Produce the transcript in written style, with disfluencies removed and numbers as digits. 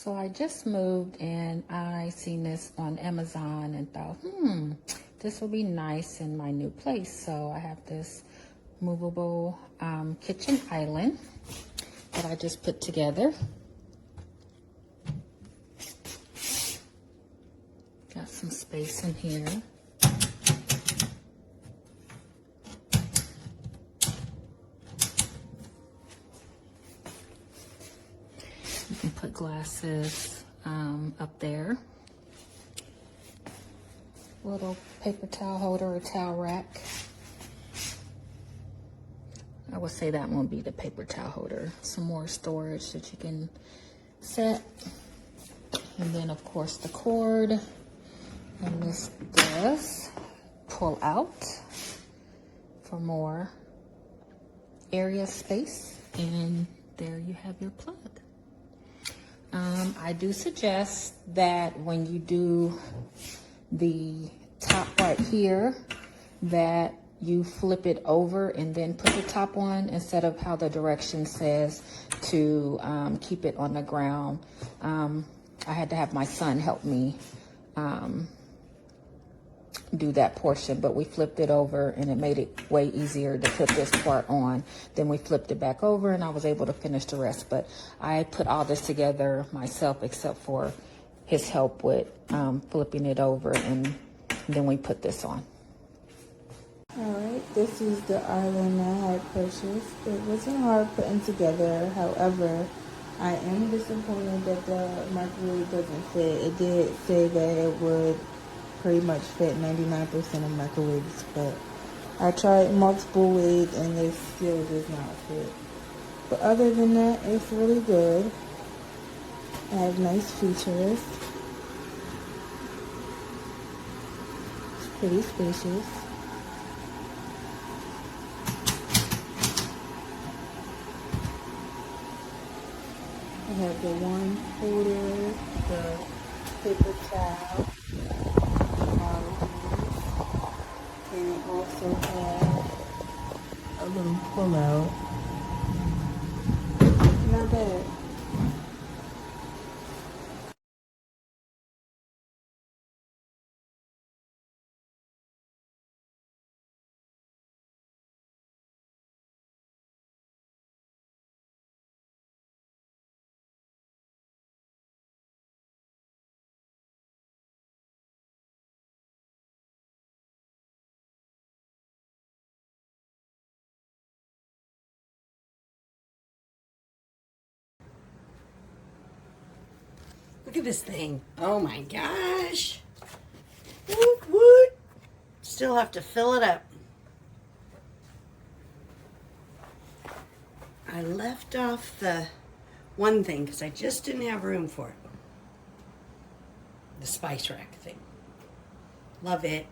So I just moved and I seen this on Amazon and thought, this will be nice in my new place. So I have this movable kitchen island that I just put together. Got some space in here. You can put glasses up there. Little paper towel holder or towel rack. I would say that won't be the paper towel holder. Some more storage that you can set. And then of course the cord. And this does pull out for more area space. And there you have your plug. I do suggest that when you do the top right here, that you flip it over and then put the top on instead of how the direction says to keep it on the ground. I had to have my son help me do that portion, but we flipped it over and it made it way easier to put this part on. Then we flipped it back over and I was able to finish the rest, but I put all this together myself except for his help with flipping it over, and then we put this on. Alright, this is the island I had purchased. It wasn't hard putting together, however, I am disappointed that the microwave doesn't fit. It did say that it would pretty much fit 99% of microwaves, but I tried multiple ways and it still does not fit. But other than that, it's really good. I have nice features. It's pretty spacious. I have the one holder, the paper towel, and it also has a little pull-out. Not bad. Look at this thing. Oh my gosh. Woot woot. Still have to fill it up. I left off the one thing because I just didn't have room for it. The spice rack thing. Love it.